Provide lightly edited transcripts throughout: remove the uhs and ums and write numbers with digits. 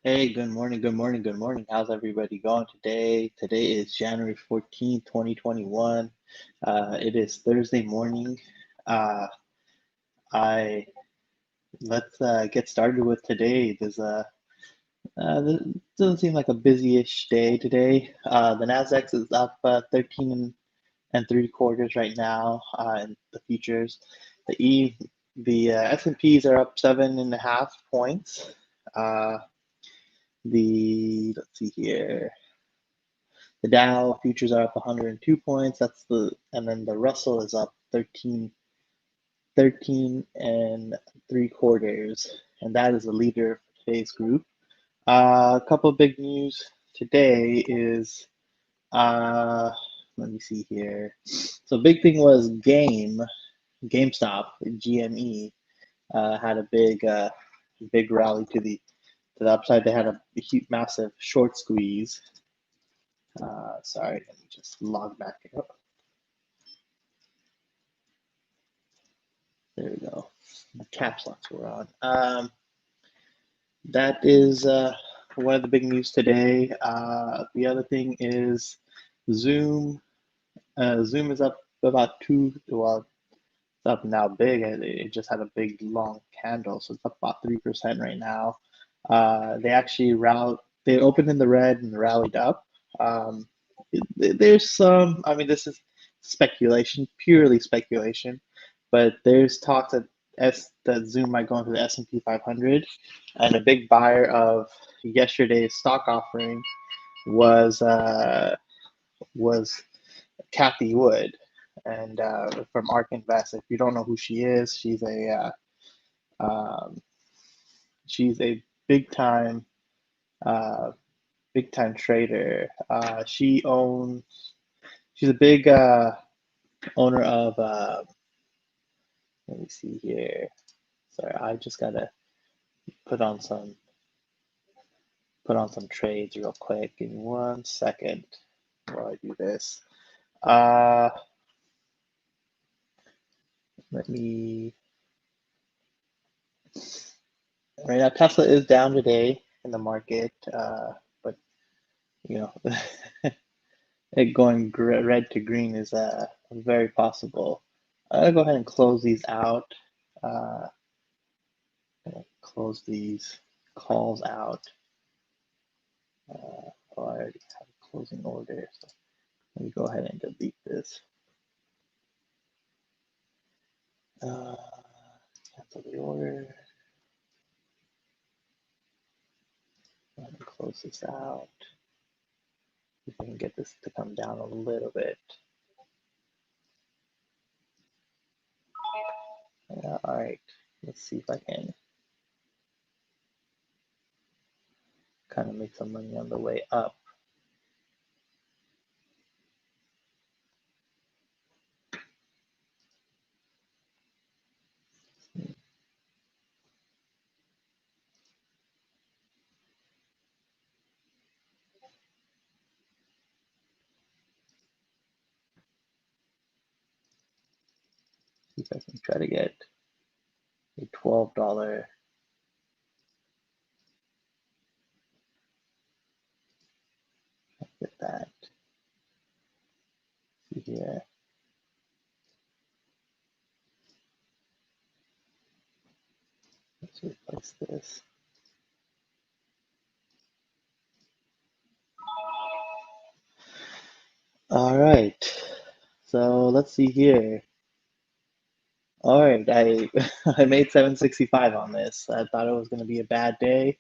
Hey, good morning, good morning, good morning. How's everybody going today? Today is January 14th, 2021. It is Thursday morning. Uh, I Let's get started with today. This doesn't seem like a busy-ish day today. The Nasdaq is up 13 and 3/4 right now in the futures. The S&Ps are up 7.5 points. Let's see here. The Dow futures are up 102 points. And then the Russell is up 13 and 3/4, and that is the leader for today's group. A couple of big news today is, let me see here. So big thing was GameStop, GME, had a big rally to the upside. They had a huge, massive short squeeze. Sorry, let me just log back up. There we go. The caps locks were on. That is one of the big news today. The other thing is Zoom. Zoom is up about well, it's up now big. It just had a big long candle, so it's up about 3% right now. They actually they opened in the red and rallied up. There's some, I mean, this is speculation, purely speculation, but there's talks that Zoom might go into the S&P 500, and a big buyer of yesterday's stock offering was Cathie Wood, and from ARK Invest. If you don't know who she is, she's a big time trader. She's a big owner of, let me see here. Sorry, I just gotta put on some trades real quick. Give me 1 second while I do this. Right now, Tesla is down today in the market, but you know, it going red to green is very possible. I'll go ahead and close these out. Close these calls out. I already have a closing order, so let me go ahead and delete this. Cancel the order. Let me close this out. See if I can get this to come down a little bit. Yeah, all right, let's see if I can kind of make some money on the way up. See if I can try to get a $12. Get that. See here. Let's replace this. All right. So let's see here. All right, I made 765 on this. I thought it was going to be a bad day.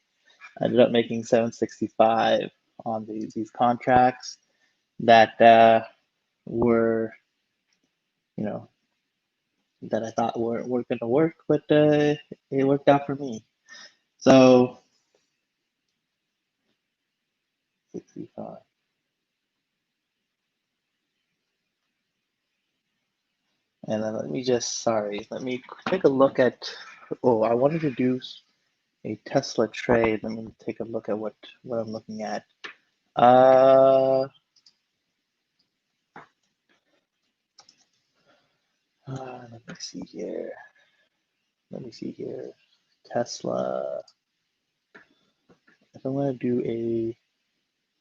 I ended up making 765 on these contracts that were, that I thought weren't going to work, but it worked out for me. So 65. And then let me take a look at, oh, I wanted to do a Tesla trade. Let me take a look at what I'm looking at. Let me see here. Tesla. If I'm going to do a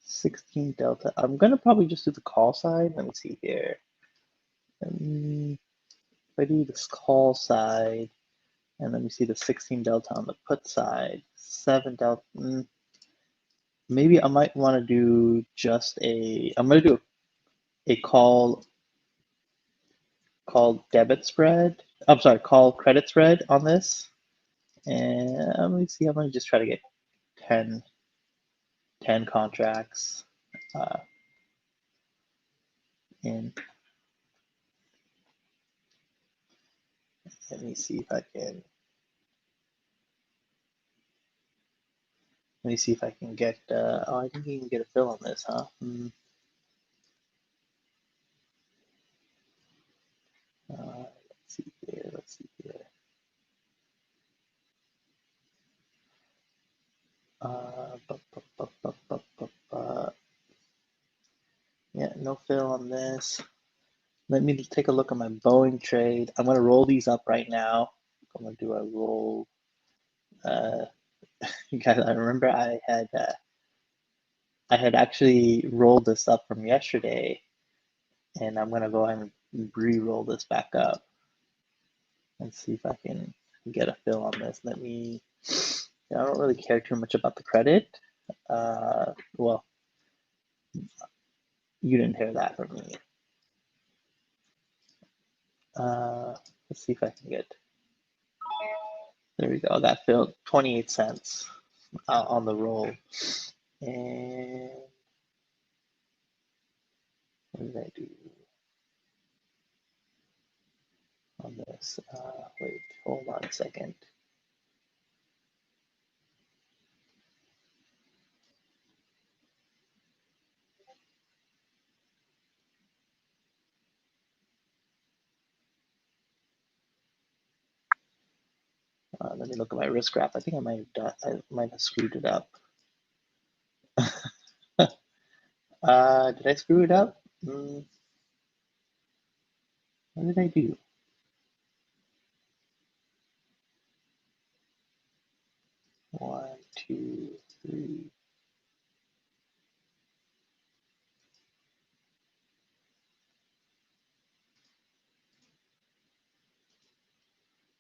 16 delta, I'm going to probably just do the call side. Let me see here. If I do this call side, and let me see the 16 delta on the put side, 7 delta. Maybe I might want to do I'm going to do a call debit spread. I'm sorry, call credit spread on this. And let me see, I'm going to just try to get 10 contracts in. Let me see if I can. Let me see if I can get. Oh, I think you can get a fill on this, huh? Let's see here. Yeah, no fill on this. Let me take a look at my Boeing trade. I'm gonna roll these up right now. I'm gonna do a roll. Guys, I remember I had actually rolled this up from yesterday, and I'm gonna go ahead and re-roll this back up and see if I can get a fill on this. I don't really care too much about the credit. Well, you didn't hear that from me. Let's see if I can get. There we go. I got filled 28 cents on the roll. And what did I do on this? Wait, hold on a second. Let me look at my risk graph. I think I might have screwed it up. Did I screw it up? What did I do? One, two, three.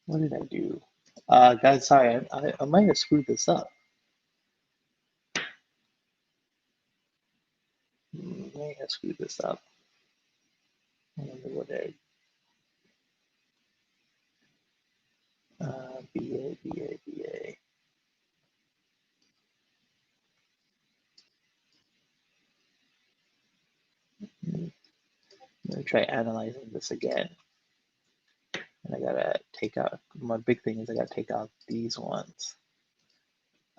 What did I do? Guys, sorry, I might have screwed this up. I might have screwed this up. I wonder what BA. I'm gonna try analyzing this again. And I gotta take out, my big thing is I gotta take out these ones.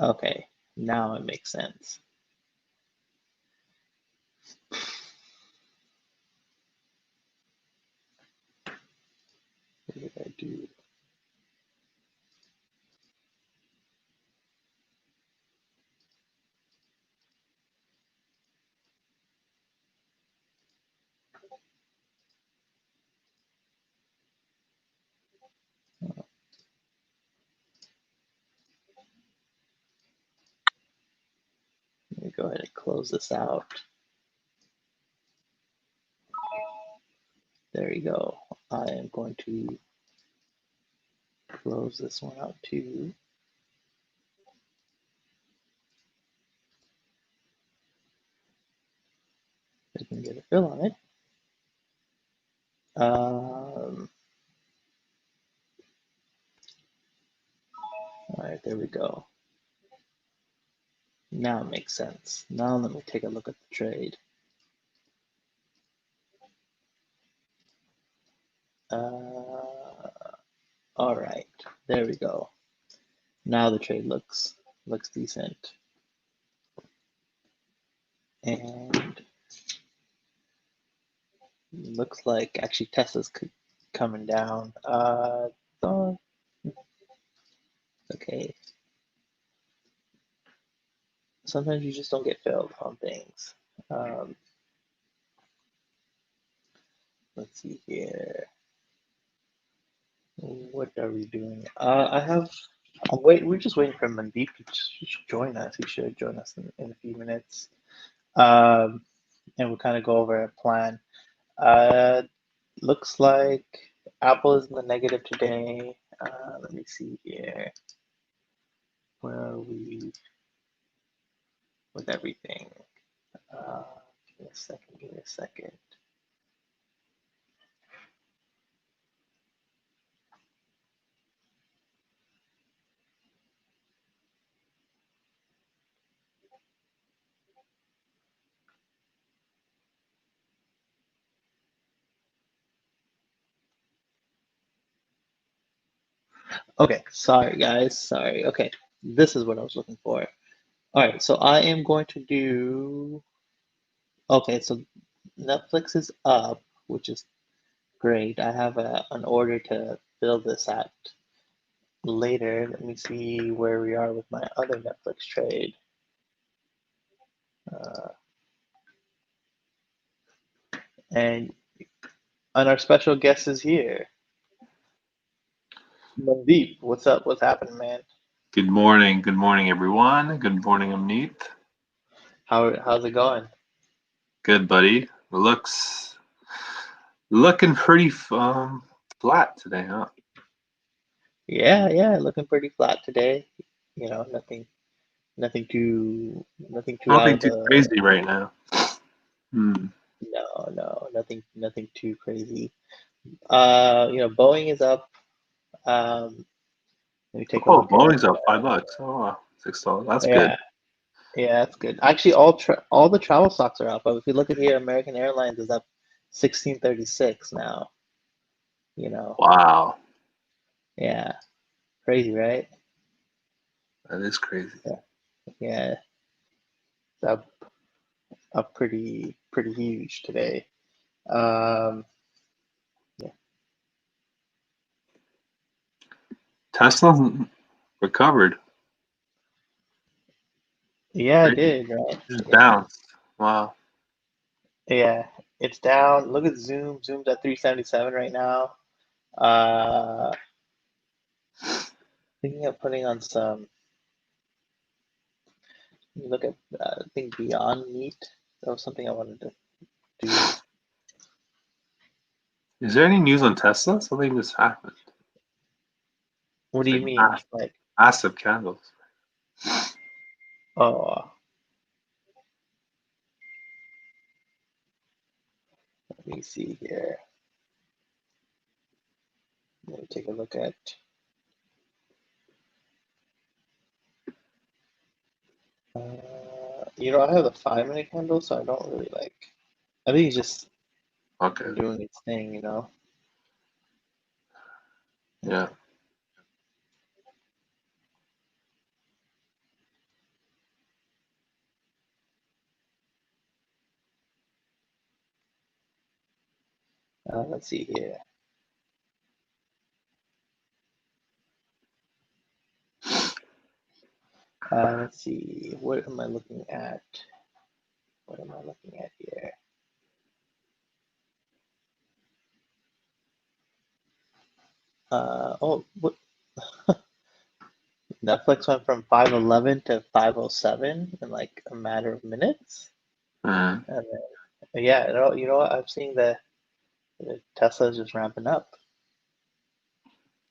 Okay, now it makes sense. What did I do? Let me go ahead and close this out. There we go. I am going to close this one out too. I can get a fill on it. All right, there we go. Now it makes sense. Now let me take a look at the trade. All right, there we go. Now the trade looks decent. And looks like actually Tesla's coming down. Oh, okay. Sometimes you just don't get filled on things. Let's see here. What are we doing? We're just waiting for Mandeep to join us. He should join us in a few minutes. And we'll kind of go over a plan. Looks like Apple is in the negative today. Let me see here. Where are we with everything? Give me a second. Give me a second. Okay, sorry guys. Sorry. Okay, this is what I was looking for. All right, so I am going to do. Okay, so Netflix is up, which is great. I have an order to fill this at later. Let me see where we are with my other Netflix trade. And our special guest is here. Mandeep, what's up? What's happening, man? Good morning. Good morning, everyone. Good morning, Amneet. How's it going? Good, buddy. Looking pretty flat today, huh? Yeah, looking pretty flat today. You know, nothing too out Nothing of too the. crazy right now. No, nothing too crazy. Boeing is up. Let me take a Oh, look at. Boeing's up $5. Oh, wow. $6. That's good. Yeah, yeah, that's good. Actually, all the travel stocks are up. But if you look at here, American Airlines is up 1636 now. You know, Wow. yeah, crazy, right? That is crazy. Yeah, it's up pretty huge today. Um, yeah, Tesla's recovered. yeah, it Crazy. did, right? Just Yeah, bounced. Wow. yeah, it's down. Look at Zoom. Zoom's at 377 right now. Thinking of putting on some. Look at I think Beyond Meat. That was something I wanted to do. Is there any news on Tesla? Something just happened. What do It's you like mean? Like, massive candles. oh, let me see here. Let me take a look at. I have the 5 minute candle, so I don't really like. I think it's just Okay. doing its thing, Yeah. Let's see here. Let's see. What am I looking at? What am I looking at here? What? Netflix went from 511 to 507 in like a matter of minutes. Uh, And then, yeah, you know what? I'm seeing the Tesla's just ramping up.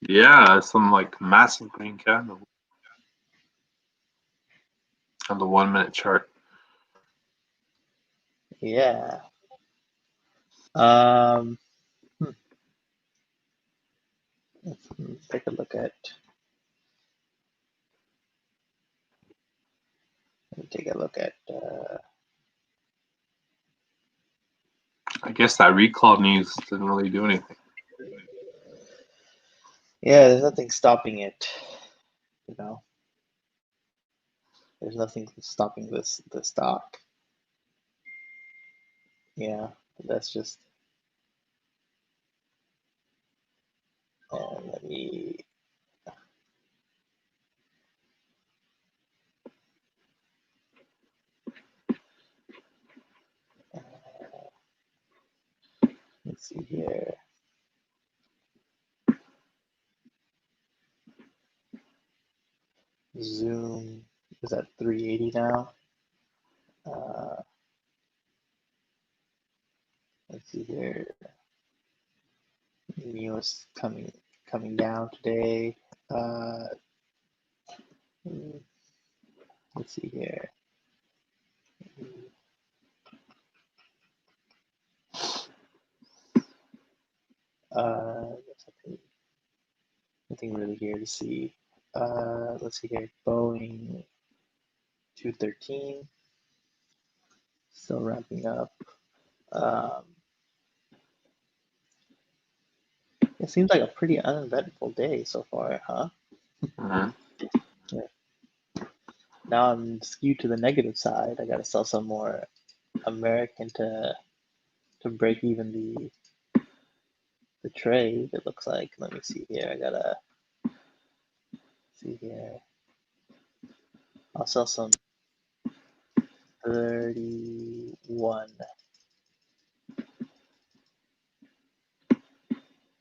yeah, some like massive green candle on the 1 minute chart. Yeah. Um, hmm, let's take a look at. Let me take a look at. I guess that recall news didn't really do anything. Yeah, there's nothing stopping it. You know, there's nothing stopping the stock. Yeah, that's just. see here. Zoom is at 380 now. Let's see here. NEO's coming down today. Let's see here. Nothing really here to see. Let's see here. Boeing 213 still ramping up. It seems like a pretty uneventful day so far, huh? Mhm. Yeah. Now I'm skewed to the negative side. I gotta sell some more American to break even the trade. It looks like. Let me see here. I gotta see here. I'll sell some 31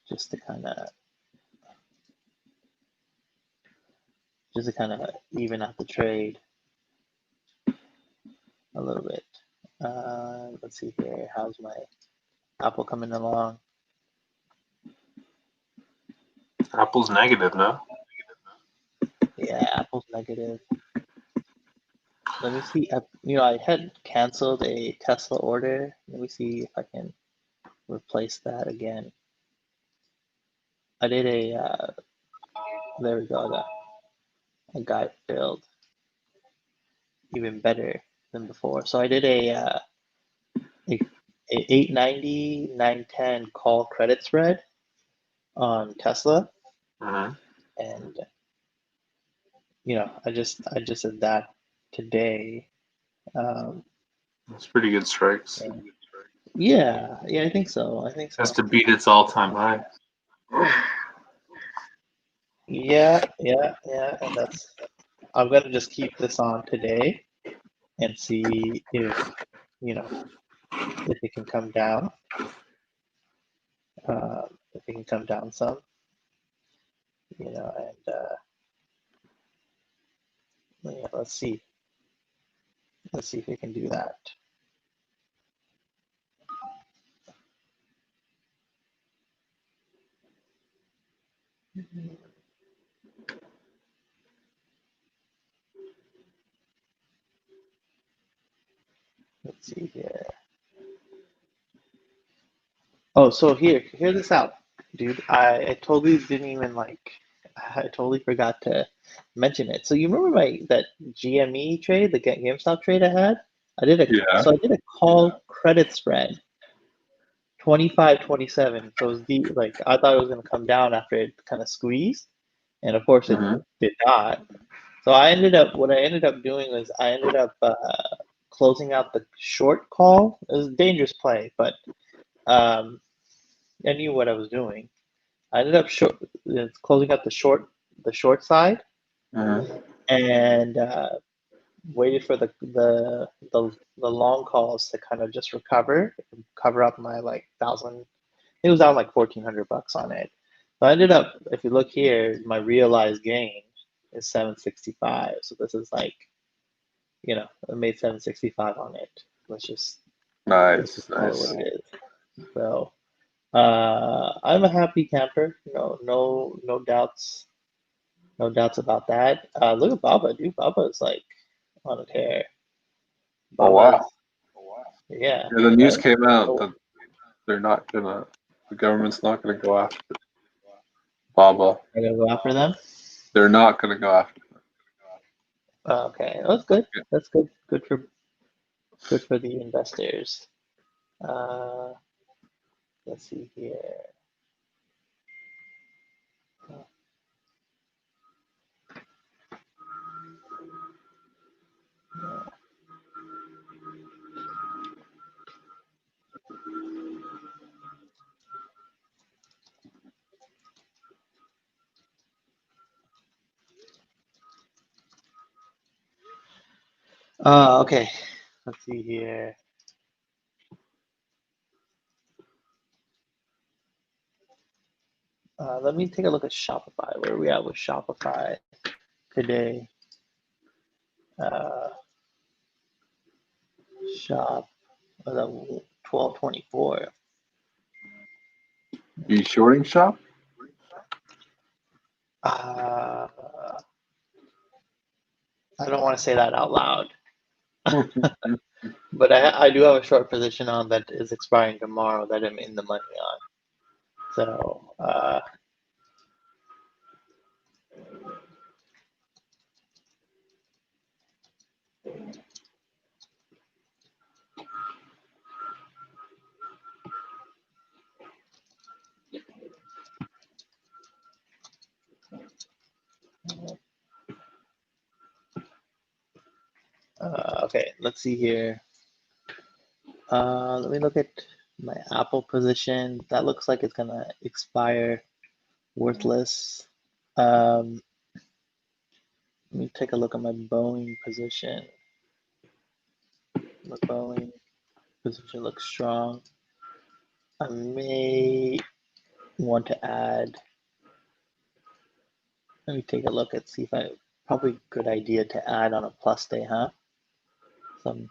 just to kind of even out the trade a little bit. Let's see here. How's my Apple coming along? Apple's negative, no? Yeah, Apple's negative. Let me see. I had canceled a Tesla order. Let me see if I can replace that again. I did there we go. I got filled even better than before. So I did a 890, 910 call credit spread on Tesla. Mhm. And I just did that today. It's pretty good strikes. Yeah, I think so. Has to beat its all-time high. Yeah, and I'm gonna just keep this on today and see if it can come down. If it can come down some, and yeah, let's see if we can do that. Let's see here. Oh, so hear this out, dude. I totally didn't even I totally forgot to mention it. So you remember that GME trade, the GameStop trade I had? Yeah. So I did a call credit spread, 25-27. So it was I thought it was gonna come down after it kind of squeezed, and of course it Mhm. did not. So what I ended up doing was I ended up closing out the short call. It was a dangerous play, but um, I knew what I was doing. I ended up closing out the short side, Mhm. and waited for the long calls to kind of just cover up my thousand. It was down like $1,400 on it. So I ended up, if you look here, my realized gain is 765. So this is I made 765 on it. Let's Nice, just call it nice. what it is. So I'm a happy camper. No doubts. No doubts about that. Look at Baba, dude. Baba is on a tear. Oh Baba wow. is, yeah, Yeah, the news right? came out Oh, that the government's not gonna go after Baba. I gotta go after them. They're not gonna go after them. Okay, that's good. Yeah. That's good. Good for the investors. Uh, let's see here. Okay. Let's see here. Let me take a look at Shopify. Where are we at with Shopify today? Shop 1224. Are you shorting shop? I don't want to say that out loud, but I do have a short position on that is expiring tomorrow that I'm in the money on. So okay, let's see here. Let me look at my Apple position. That looks like it's gonna expire worthless. Let me take a look at my Boeing position. The Boeing position looks strong. I may want to add. Let me take a look and see if probably a good idea to add on a plus day, huh? Some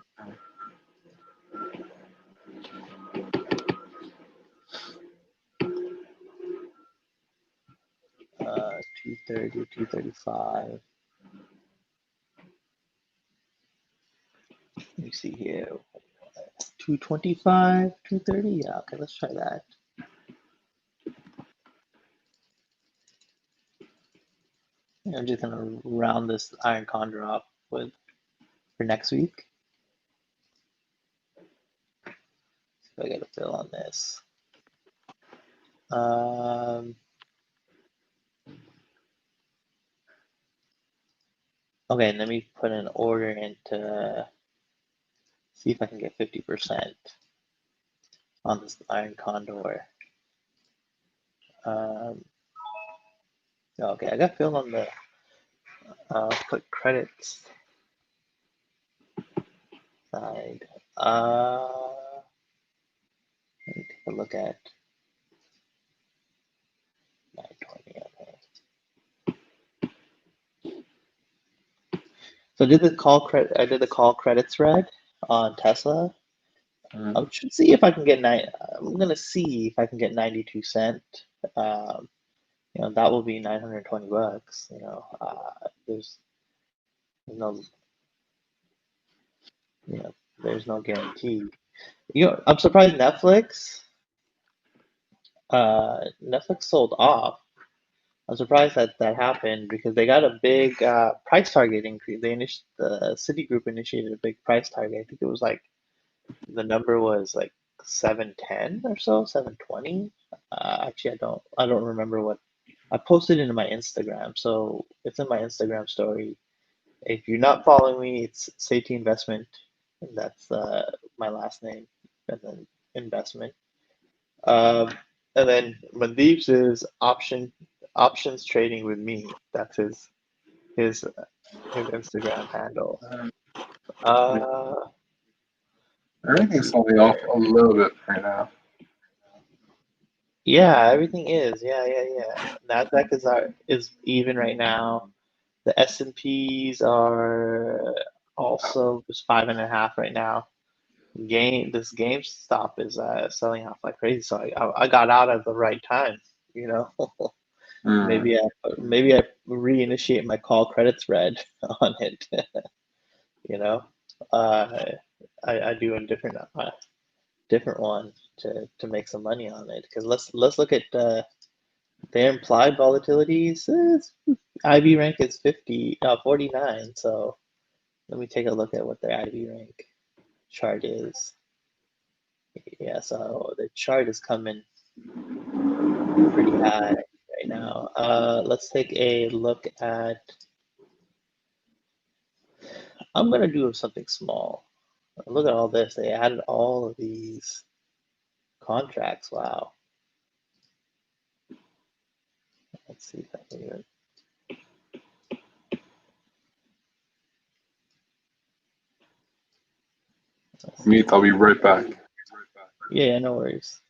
230, 235. Let me see here. 225, 230. Yeah, okay, let's try that. I'm just gonna round this iron condor up for next week. See if I get a fill on this. Okay, let me put an order in to see if I can get 50% on this iron condor. Okay, I got filled on the put credits side. Let me take a look at 920. Okay. So I did the call credit spread on Tesla. I should see if I can get I'm gonna see if I can get 92 cent. That will be $920. There's no, there's no guarantee. I'm surprised Netflix sold off. I'm surprised that happened because they got a big price target increase. The Citigroup initiated a big price target. I think it was like the number was like 710 or so, 720. Actually, I don't remember what I posted into my Instagram, so it's in my Instagram story. If you're not following me, it's Safety Investment, and that's my last name, and then investment. And then Mandeep's is options trading with me. That's his Instagram handle. Everything's only off a little bit right now. Yeah, everything is. Yeah. Nasdaq is even right now. The S&Ps are also just 5.5 right now. This GameStop is selling off like crazy, so I got out at the right time. Maybe I reinitiate my call credit spread on it. I do a different one to make some money on it, because let's look at their implied volatilities. IV rank is 49. So let me take a look at what their IV rank chart is. Yeah, so the chart is coming pretty high right now. Let's take a look at. I'm gonna do something small. Look at all this. They added all of these contracts. Wow. Let's see if I can even. Amneet, I'll be right back. Yeah, no worries.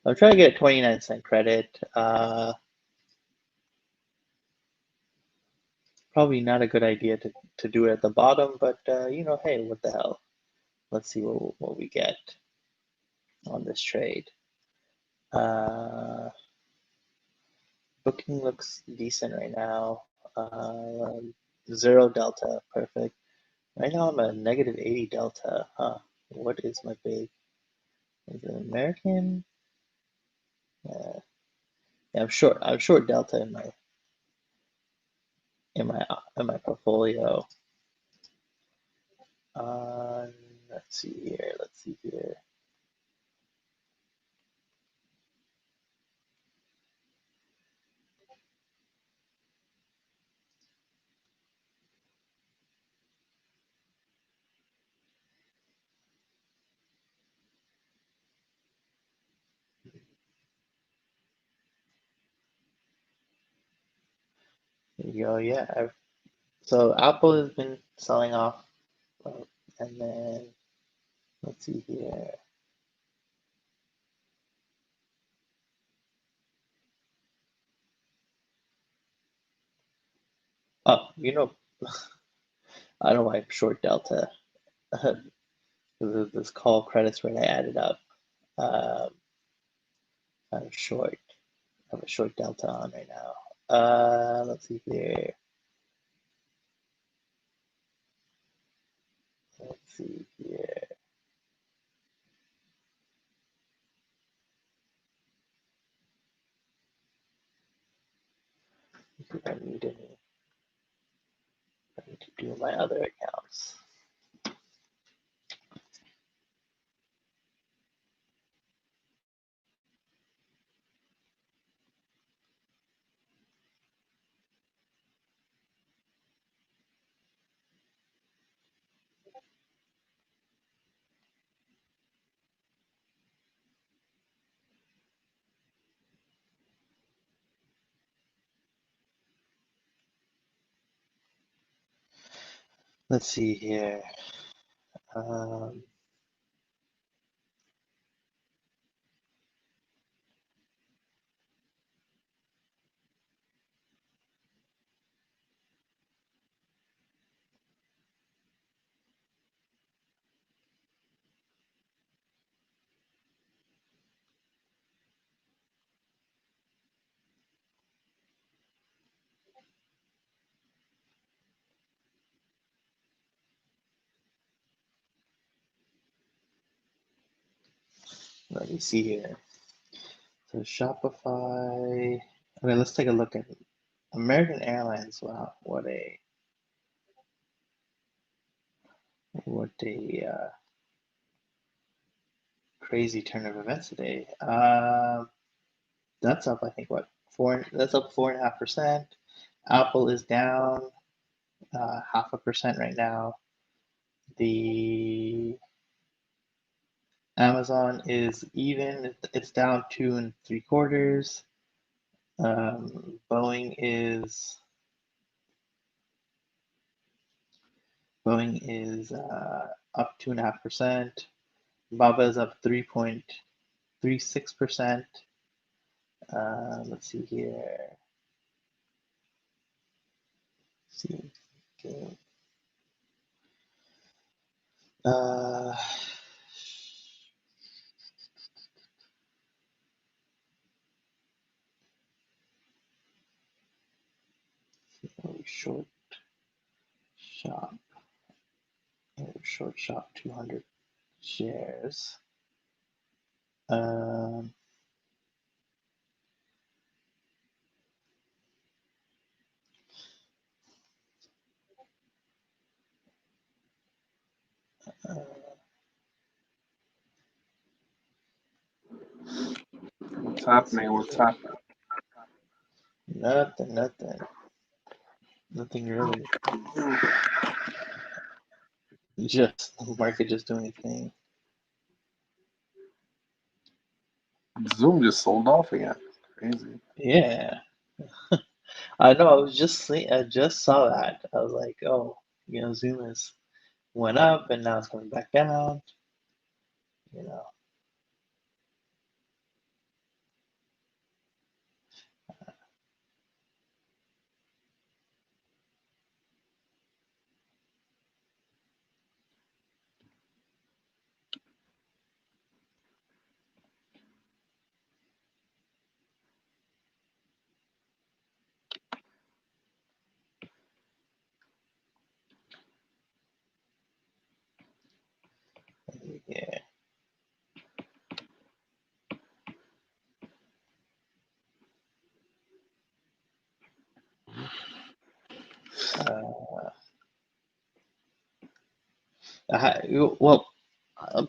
I'm trying to get a 29-cent credit. Probably not a good idea to do it at the bottom, but hey, what the hell? Let's see what we get on this trade. Booking looks decent right now. 0 delta, perfect. Right now I'm at negative 80 delta. Huh? What is my big? Is it American? Yeah, I'm short. I'm short delta in my portfolio. Let's see here. Let's see here. There you go. Yeah. So Apple has been selling off, and then let's see here. Oh, I don't know why I'm short delta. This call credits rate I added up. I'm short. I have a short delta on right now. Let's see here. Let's see here. If I need any, I need to do my other accounts. Let's see here. Let me see here. So Shopify. Okay, let's take a look at American Airlines. Wow, what a crazy turn of events today. That's up, I think, what, four? That's up 4.5%. Apple is down 0.5% right now. The Amazon is even. It's down 2 3/4. Boeing is up 2.5%. Baba is up 3.36%. Let's see here. Let's see. Okay. Short shop. Short shop 200 shares. What's happening? What's happening? Nothing really. Just the market just doing its thing. Zoom just sold off again. Crazy. Yeah. I know. I just saw that. I was like, oh, Zoom has went up and now it's coming back down. You know. Well,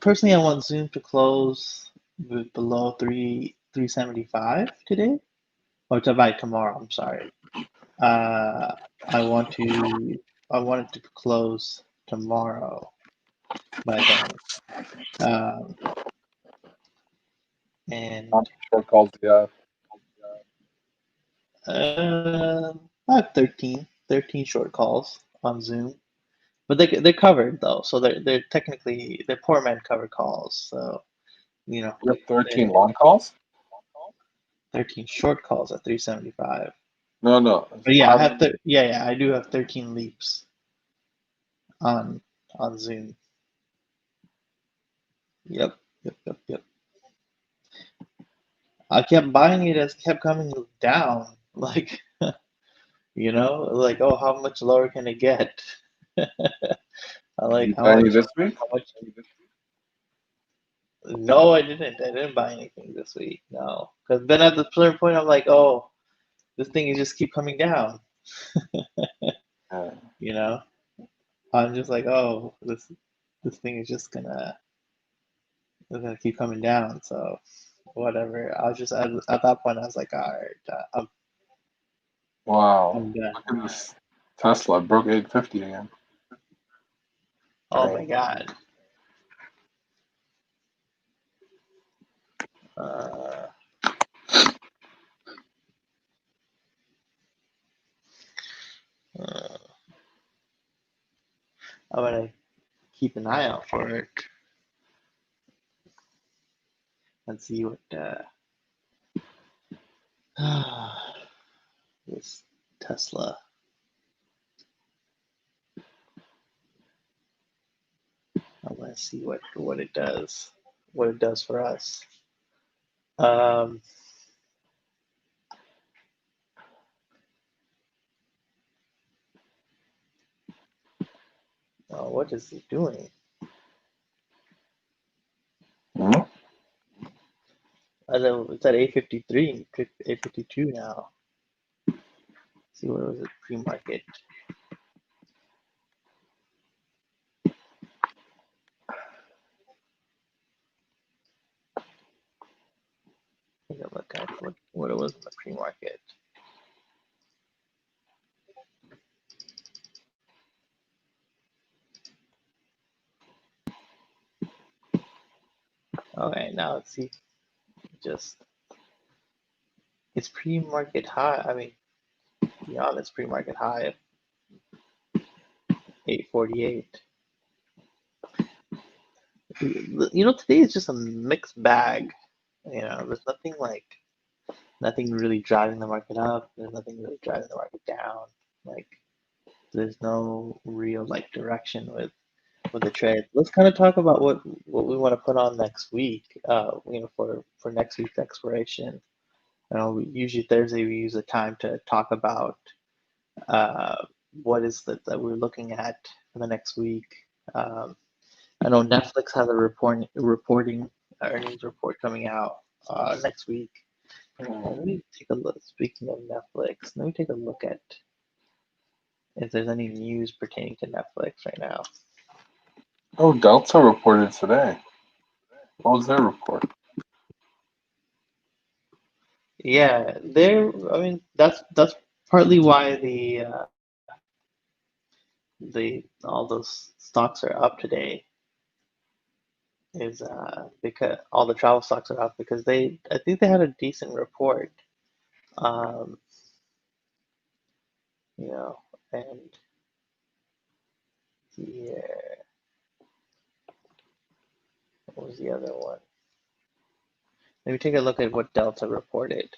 personally, I want Zoom to close below 375 today, or to buy tomorrow. I'm sorry. Uh, I want it to close tomorrow by then. And How many short calls do you have? I have 13 short calls on Zoom, but they're covered though, so they're technically they're poor man covered calls. So you know, You have 13 they're long calls? 13 short calls at 375. No. But yeah, How many? I do have 13 leaps on Zoom. Yep. I kept buying it as it kept coming down, like like, oh, how much lower can it get? I Did like you buy any this week? how much. No, I didn't. I didn't buy anything this week. No, because then at the certain point, I'm like, oh, this thing is just keep coming down. Yeah. You know, I'm just like, oh, this thing is just gonna keep coming down. So whatever. I was just at that point, I was like, all right, Wow. I'm done. Look at this Tesla. Broke 850 again. Oh my God. Uh, uh, I'm gonna keep an eye out for it and see what this Tesla. I want to see what it does, what it does for us. Um, what is it doing? Hmm? It's at 853, 852 now. Let's see, what was it pre-market? Take a look at what it was in the pre-market. Okay, now let's see. Just it's pre-market high. I mean, to be honest, pre-market high of 848. Today is just a mixed bag. There's nothing really driving the market up. There's nothing really driving the market down. Like, there's no real direction with the trade. Let's kind of talk about what we want to put on next week. For next week's expiration. Usually Thursday we use the time to talk about uh, what is that we're looking at for the next week. I know Netflix has a reporting earnings report coming out next week. Let me take a look. Speaking of Netflix, let me take a look at if there's any news pertaining to Netflix right now. Oh, Delta reported today. What was their report? Yeah, I mean, that's partly why the all those stocks are up today. Is because all the travel stocks are up because I think they had a decent report. Um, you know, and yeah, what was the other one? Let me take a look at what Delta reported.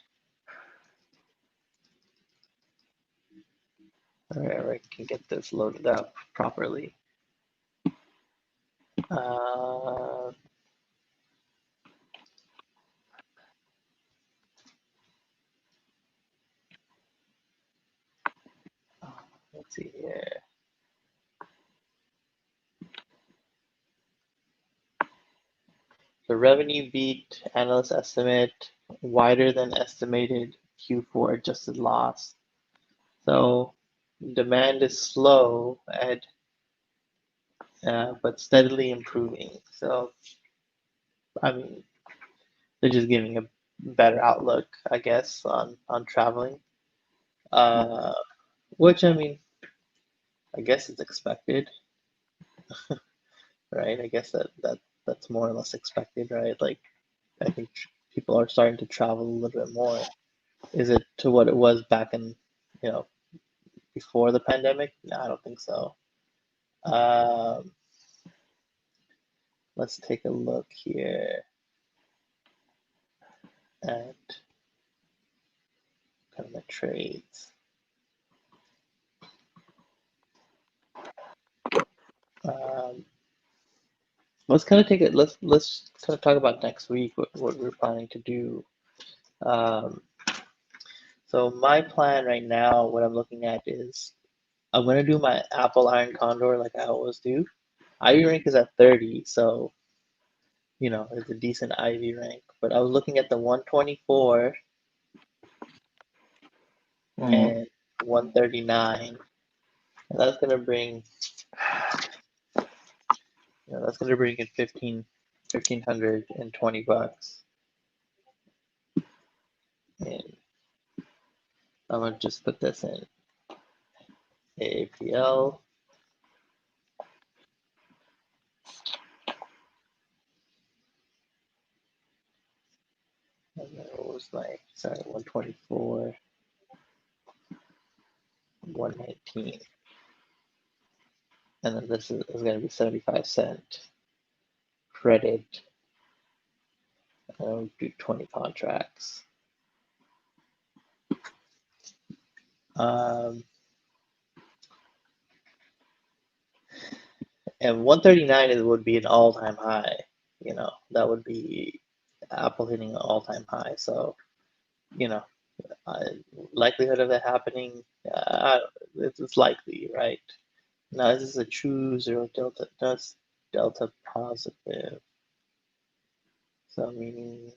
All right, I can get this loaded up properly. Let's see here. The revenue beat analyst estimate, wider than estimated Q4 adjusted loss. So demand is slow but steadily improving. So, I mean, they're just giving a better outlook, I guess, on traveling. Uh, which I mean, I guess it's expected, right? I guess that's more or less expected, right? Like, I think people are starting to travel a little bit more. Is it to what it was back in, you know, before the pandemic? No, I don't think so. Um, let's take a look here at kind of the trades. Um, let's kind of take it. Let's kind of talk about next week what we're planning to do. Um, so my plan right now, what I'm looking at is I'm gonna do my Apple Iron Condor like I always do. IV rank is at 30, so you know it's a decent IV rank. But I was looking at the 124 and 139, and that's gonna bring that's gonna bring in 1,520 bucks. And I'm gonna just put this in AAPL. And then what was my, sorry, 124, 119. And then this is going to be 75-cent credit. I'll do 20 contracts. And 139 would be an all-time high. You know, that would be Apple hitting an all-time high. So, you know, likelihood of that happening, it's likely, right? Now, this is a true zero delta, does delta positive. So meaning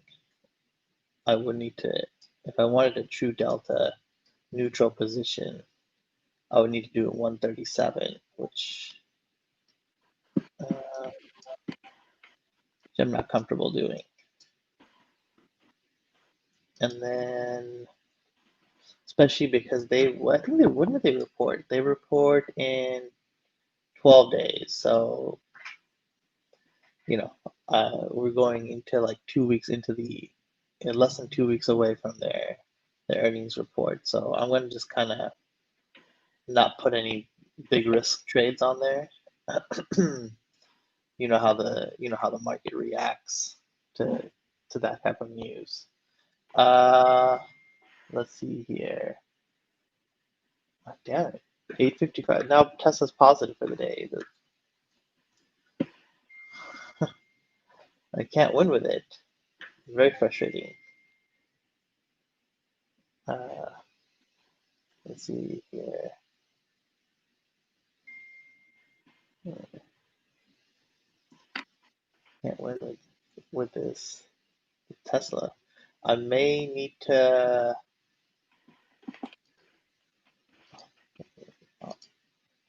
I would need to, if I wanted a true delta neutral position, I would need to do it 137, which I'm not comfortable doing. And then, especially because I think when did they report? They report in 12 days. So, you know, we're going into like 2 weeks into less than 2 weeks away from their earnings report. So I'm going to just kind of not put any big risk trades on there. You know how the market reacts to that type of news. Let's see here. Oh, damn it, 8:55. Now Tesla's positive for the day. I can't win with it. Very frustrating. Let's see here. Can't win with this Tesla. I may need to.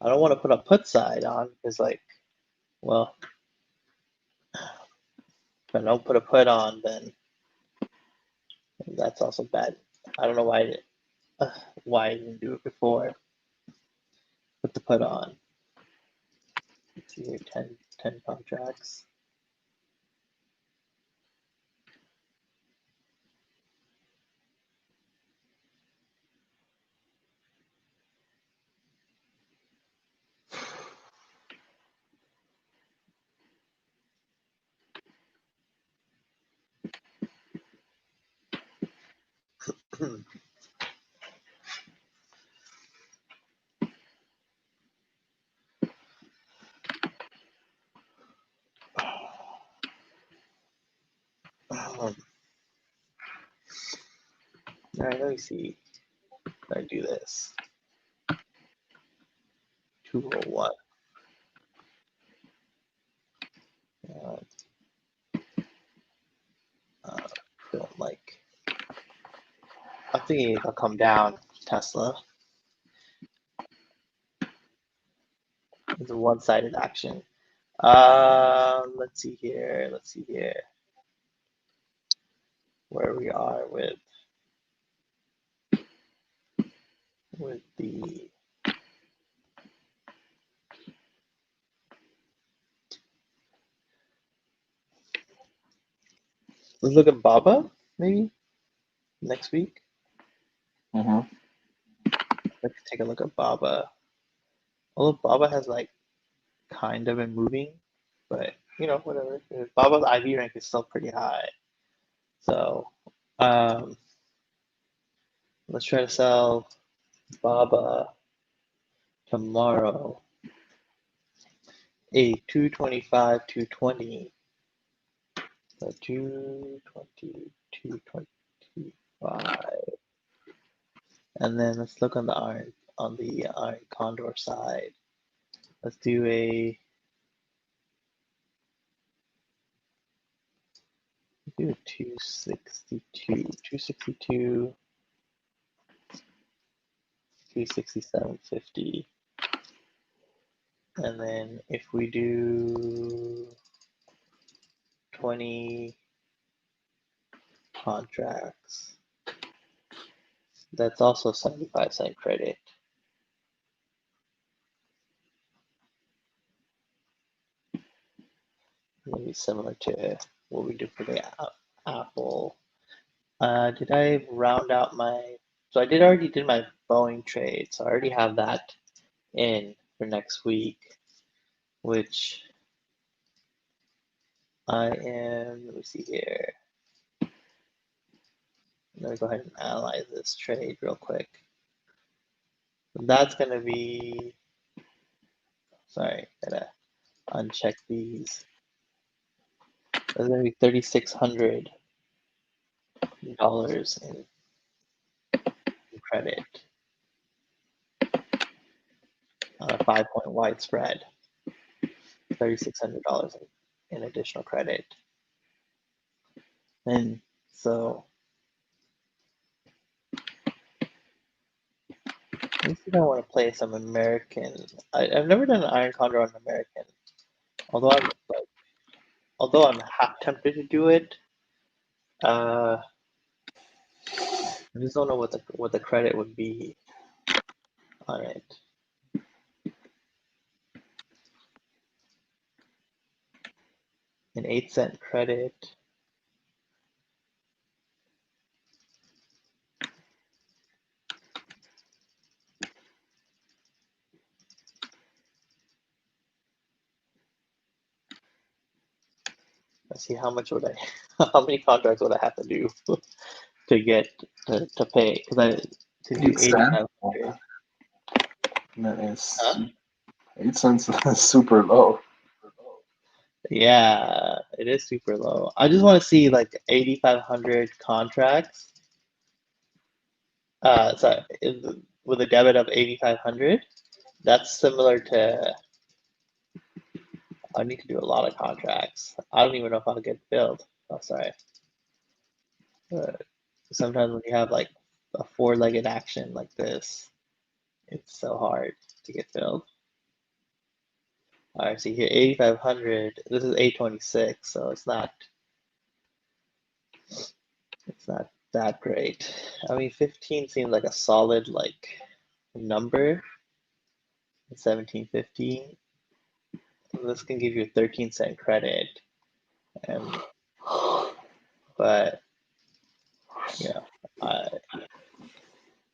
I don't want to put a put side on because, like, well, if I don't put a put on, then that's also bad. I don't know why I didn't do it before. Put the put on. Let's see here, 10 contracts. All right, let me see. I do this. 201. Don't like. I'm thinking it'll come down, Tesla. It's a one-sided action. Let's see here. Where we are with the let's look at Baba maybe next week. Let's take a look at Baba. Although Baba has like kind of been moving, but you know, whatever. Baba's IV rank is still pretty high. So let's try to sell Baba tomorrow. A 225, 220. So 220, 225. And then let's look on the iron condor side. Let's do a 262, 262, 267.50. And then if we do 20 contracts, that's also 75-cent credit. Maybe similar to what we do for the Apple. Did I round out my, so I already did my Boeing trade, so I already have that in for next week, which I am, let me see here. Let me go ahead and analyze this trade real quick. That's gonna be, sorry, gotta uncheck these. That's gonna be $3,600 in credit on a 5-point wide spread. $3,600 in additional credit. And so let me see if I want to play some American. I've never done an Iron Condor on American, although I'm half tempted to do it. I just don't know what the credit would be on it. An 8-cent credit. Let's see how much how many contracts would I have to do to get to pay? Because to do 8,500. That is Huh? 8 cents is super low. Yeah, it is super low. I just want to see like 8,500 contracts. Sorry, with a debit of 8,500. That's similar to. I need to do a lot of contracts. I don't even know if I'll get billed. Oh, sorry. Sometimes when you have like a four-legged action like this, it's so hard to get filled. All right, so here 8,500. This is 826, so it's not that great. I mean, 15 seems like a solid like number. 1750. This can give you a 13-cent credit, but you know,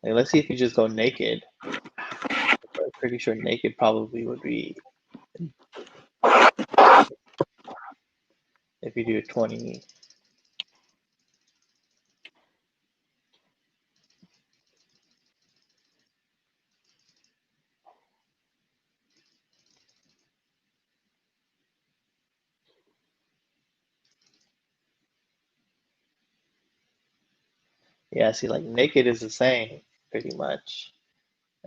let's see if you just go naked. I'm pretty sure naked probably would be if you do 20. Yeah, see, like naked is the same pretty much.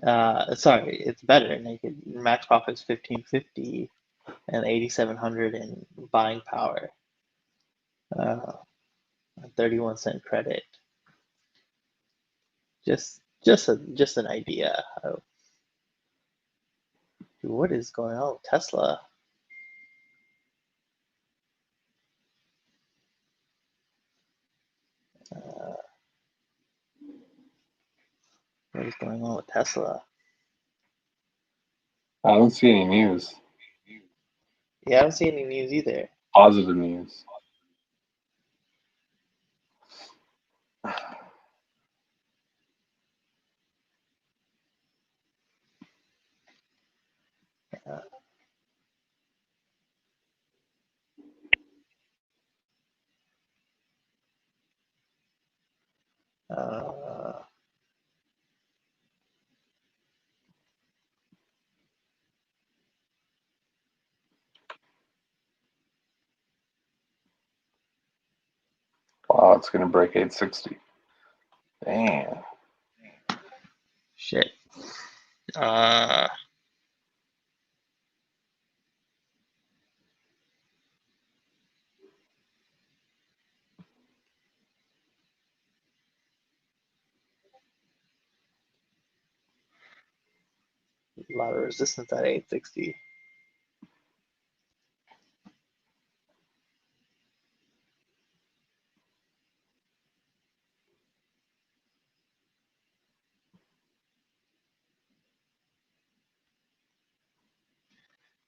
Sorry, it's better. Naked max profit is 1550 and 8,700 in buying power. 31-cent credit. Just an idea. Dude, what is going on with Tesla? What is going on with Tesla? I don't see any news. Yeah, I don't see any news either. Positive news. Uh, Wow, it's gonna break 860. Damn. Shit. A lot of resistance at 860.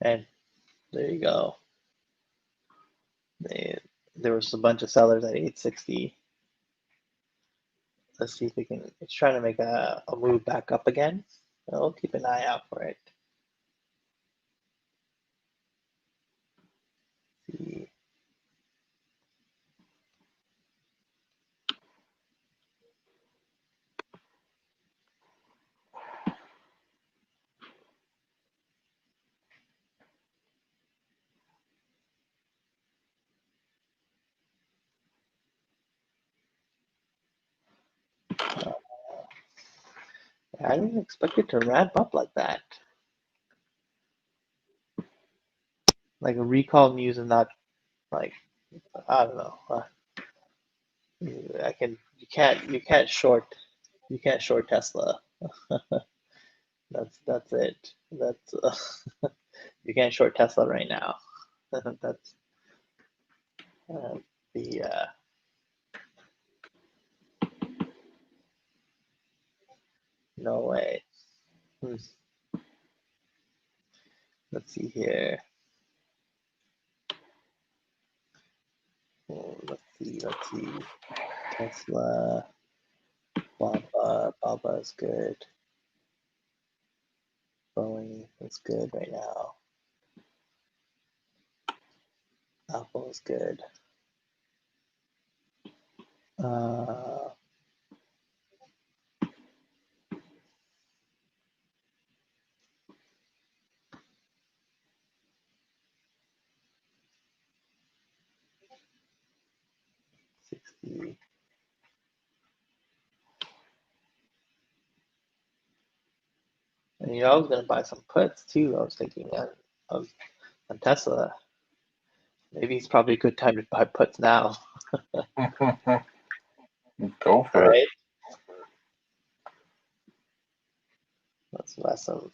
And there you go. There was a bunch of sellers at 860. Let's see if we can. It's trying to make a move back up again. We'll keep an eye out for it. See. I didn't expect it to ramp up like that. Like a recall news is not like, I don't know. You can't short Tesla. That's it. You can't short Tesla right now. That's the no way. Let's see here. Oh, let's see. Tesla, Baba is good. Boeing is good right now. Apple is good. 60. And I was gonna buy some puts too. I was thinking on Tesla. Maybe it's probably a good time to buy puts now, Go for right? it. That's awesome.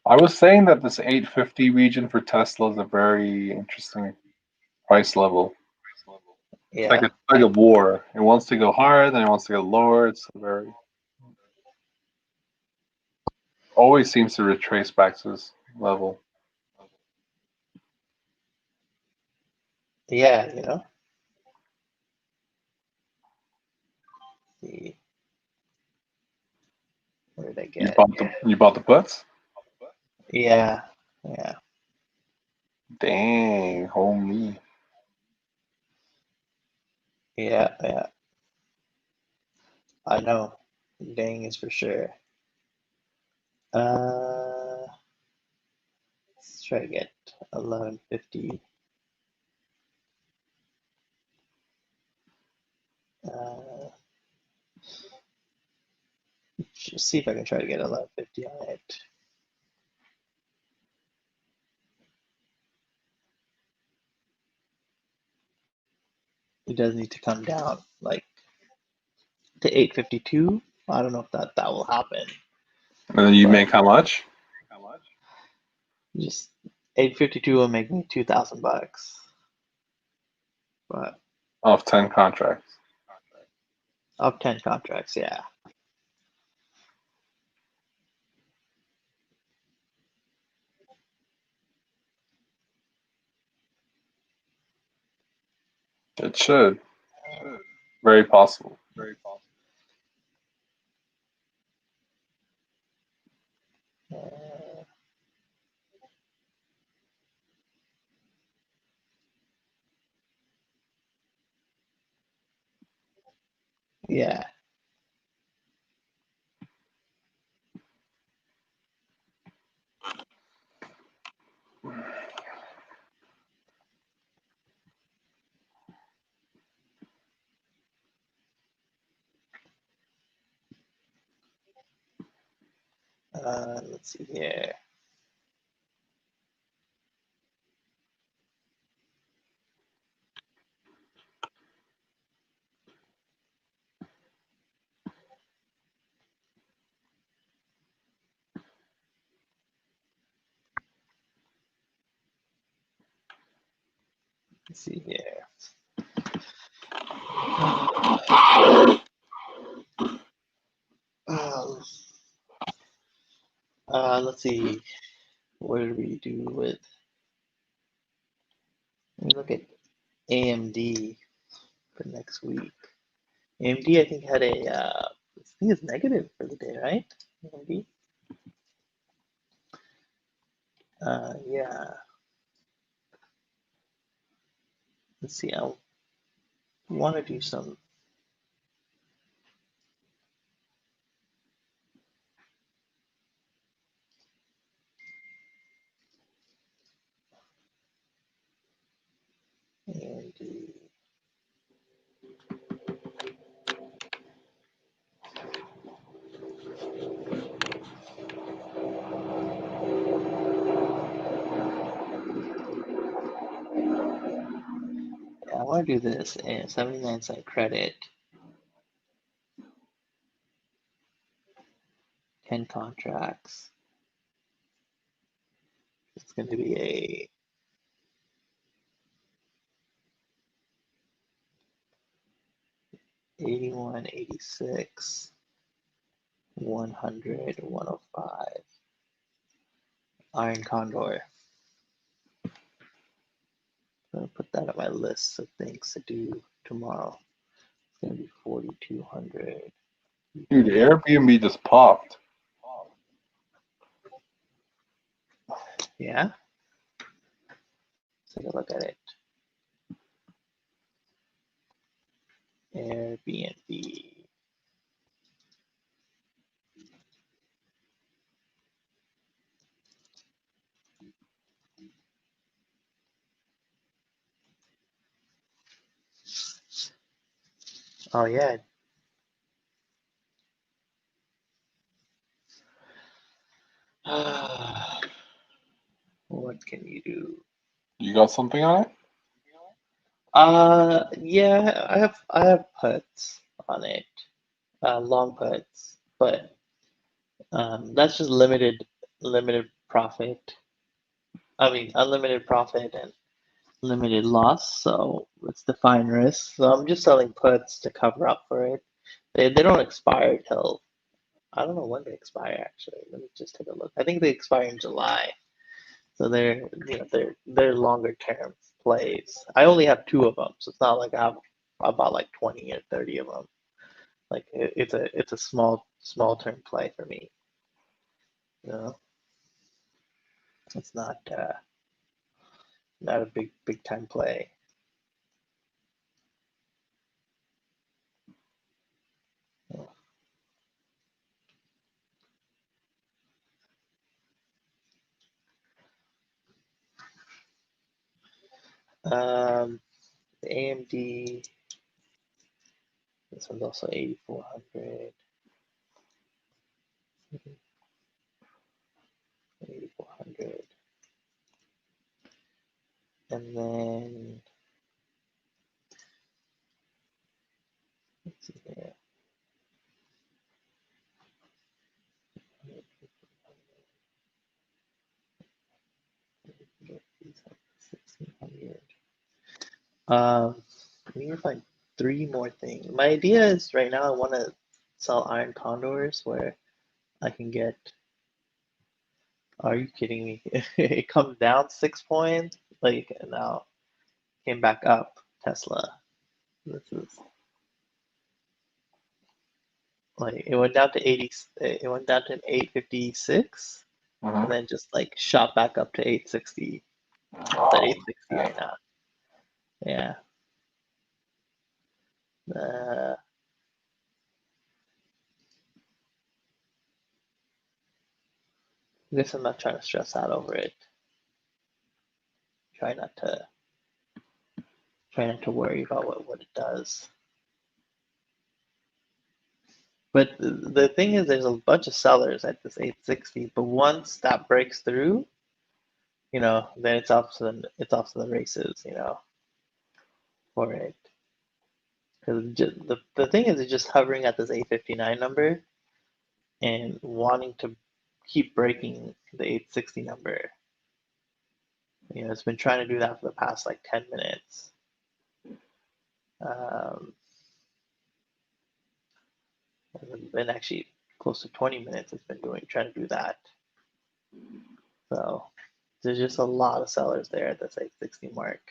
I was saying that this 850 region for Tesla is a very interesting price level. It's like Yeah, a tug of war. It wants to go higher, then it wants to go lower. It's very always seems to retrace back to this level. yeah, you know. See, what did I get? You bought the puts? Yeah, yeah, Dang, homie. yeah. I know. Dang is for sure. Let's try to get 1150. Just see if I can try to get 1150 on it. It does need to come down like to 852. I don't know if that will happen, And then you but make how much? just 852 will make me $2,000, but Off 10 contracts. up 10 contracts, yeah. It should. Very possible. Uh, yeah. Let's see here. Let's see here. Let's see. What did we do with? Let me look at AMD for next week. AMD, I think, had a, I think it's negative for the day, right? AMD? Yeah. Let's see. I want to do some. AMD. Yeah, I want to do this and 79-cent credit, 10 contracts. It's going to be a 81, 86, 100, 105. Iron Condor. I'm going to put that on my list of things to do tomorrow. It's going to be 4,200. Dude, Airbnb just popped. Yeah? Let's take a look at it. Airbnb. Oh, yeah. What can you do? You got something on it? Yeah, I have puts on it, long puts, but that's just limited profit. I mean, unlimited profit and limited loss, so it's defined risk. So I'm just selling puts to cover up for it. They don't expire till, I don't know when they expire actually. Let me just take a look. I think they expire in July. So they're longer term plays. I only have two of them, so it's not like I have about like 20 or 30 of them. Like it's a small term play for me. You know, it's not a big time play. The AMD. This one's also 8,400. 8,400. And then let's see here. 1600. We need to find three more things. My idea is right now I want to sell iron condors where I can get. Are you kidding me? It comes down 6 points, like now came back up. Tesla. This is like it went down to 80. It went down to 856, and then just like shot back up to 860. It's at 860 right now. Yeah. I guess I'm not trying to stress out over it. Try not to worry about what it does. But the thing is, there's a bunch of sellers at this 860. But once that breaks through, then it's off to the races, for it. Because the thing is, it's just hovering at this 859 number and wanting to keep breaking the 860 number. It's been trying to do that for the past like 10 minutes. And actually close to 20 minutes it's been trying to do that. So there's just a lot of sellers there at this 860 mark.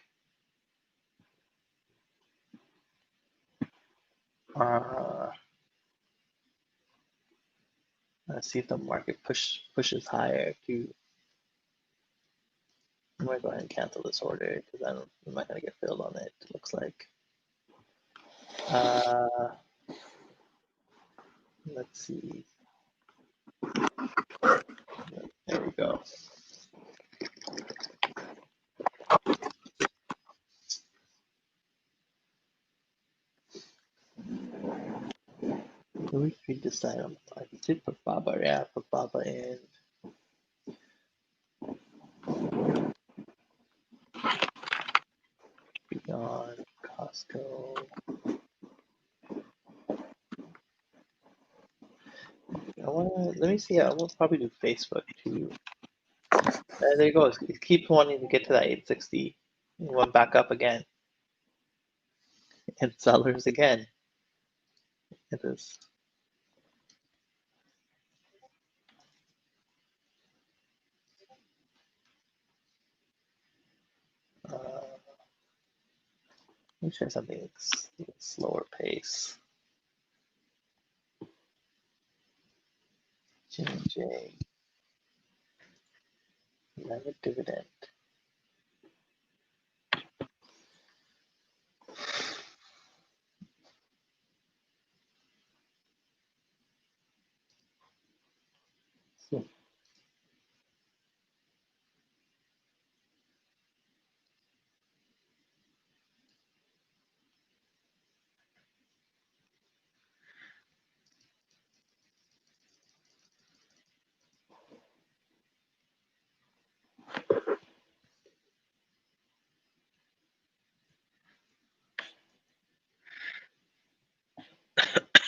Let's see if the market pushes higher too. I'm gonna go ahead and cancel this order because I'm not gonna get filled on it. It looks like. Let's see. There we go. We should decide on. I did put Baba. Yeah, put Baba in. Beyond Costco. Let me see. I will probably do Facebook too. There you go. It keeps wanting to get to that 860. It went back up again. And sellers again. It is. Let me try something slower pace. J&J. Never dividend.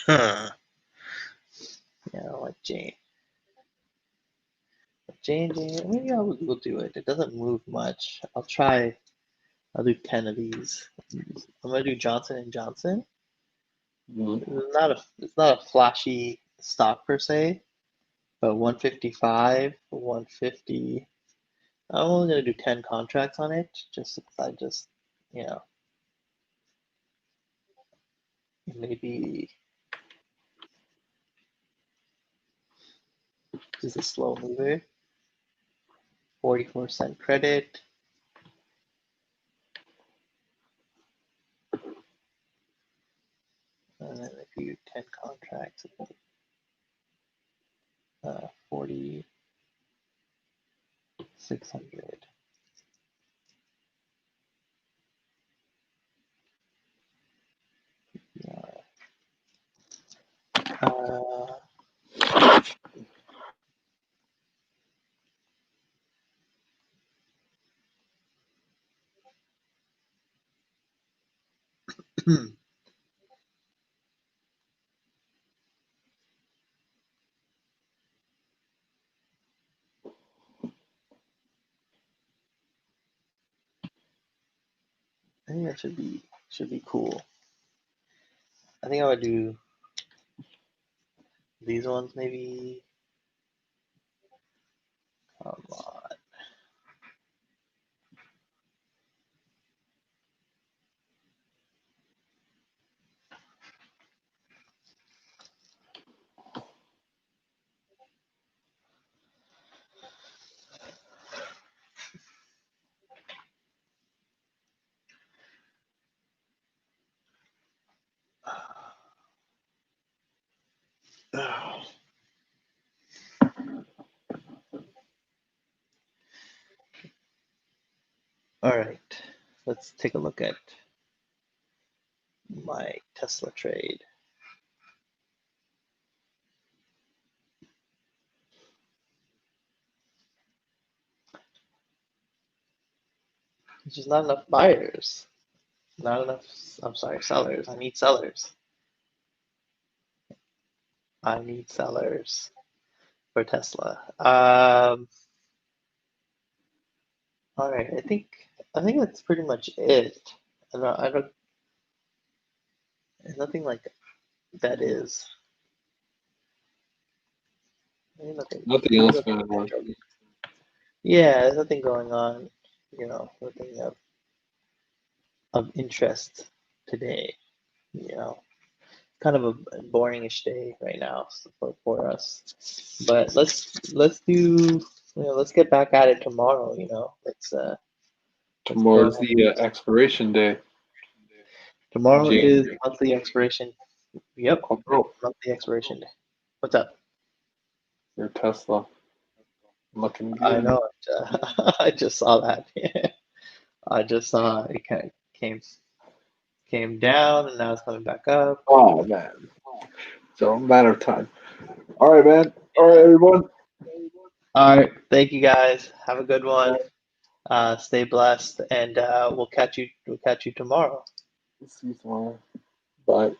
Yeah, I don't like J. J&J, maybe we'll do it. It doesn't move much. I'll do 10 of these. I'm gonna do Johnson and Johnson. It's not a flashy stock per se, but 155, 150. I'm only gonna do 10 contracts on it, just because maybe this is a slow mover. 44-cent credit. And then if you do 10 contracts, 4,600. think that should be cool. I think I would do these ones maybe. Come on. All right, let's take a look at my Tesla trade. There's just not enough buyers. Not enough, I'm sorry, sellers. I need sellers. I need sellers for Tesla. All right, I think that's pretty much it. I don't, there's nothing like that is. Nothing else going on. Yeah, there's nothing going on, nothing of interest today, you know. Kind of a boringish day right now for us. But let's get back at it tomorrow, Let's Tomorrow's the expiration day. Tomorrow is January. monthly expiration. Yep, Oh, bro, monthly expiration day. What's up? your Tesla looking I good. know. I just saw that. I just saw it came down and now it's coming back up. Oh man, so a matter of time. All right, man. All right, everyone. All right. Thank you guys. Have a good one. Stay blessed, and we'll catch you tomorrow. See you tomorrow. Bye.